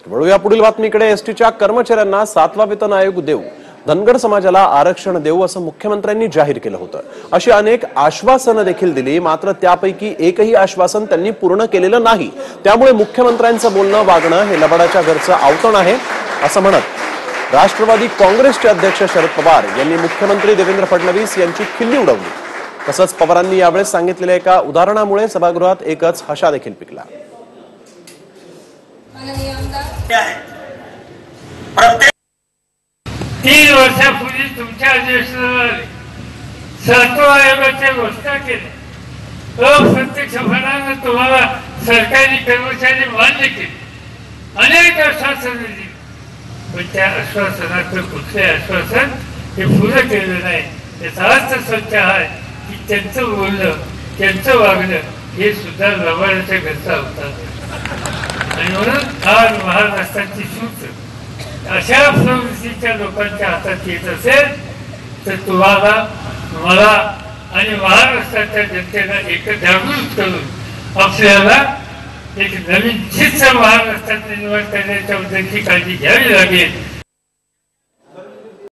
वळूया पुढील बातमीकडे। एसटीच्या कर्मचाऱ्यांना 7वा वेतन आयोग देऊ, धनगर समाजाला आरक्षण देऊ असं मुख्यमंत्र्यांनी जाहीर केलं होतं। अशी अनेक आश्वासनं देखील दिली, मात्र त्यापैकी एकही आश्वासन त्यांनी पूर्ण केलेलं नाही। त्यामुळे मुख्यमंत्र्यांचं बोलणं वागणं हे लबाडाच्या घरचं आवतण आहे असं म्हणत राष्ट्रवादी काँग्रेसचे अध्यक्ष शरद पवार यांनी मुख्यमंत्री देवेंद्र फडणवीस यांची खिल्ली उडवली। तसंच पवारांनी यावेळेस सांगितलेल्या एका उदाहरणामुळे सभागृहात एकच हशा देखील पिकला। प्रत्येक 3 वर्षापूर्वी तुमच्या अधिवेशनाला 7व्या आयोगाच्या घोषणा केली। अप्रत्यक्षपणाने तुम्हाला सरकारी कर्मचारी मान्य केले, अनेक आश्वासनं दिली, पण त्या आश्वासनाचं कुठले आश्वासन हे पुरं केलं नाही। याचा अर्थ सत्य आहे की त्यांचं बोलणं, त्यांचं वागणं हे सुद्धा लबाडाच्या घरचा होता। आणि म्हणून आज महाराष्ट्राची सूत्र अशा प्रवृत्तीच्या लोकांच्या हातात येत असेल तर तुम्हाला, मला आणि महाराष्ट्राच्या जनतेला एक जागृत करून आपल्याला एक नवीन चित्र महाराष्ट्रात निर्माण करण्याच्या उद्देशाची काळजी घ्यावी लागेल।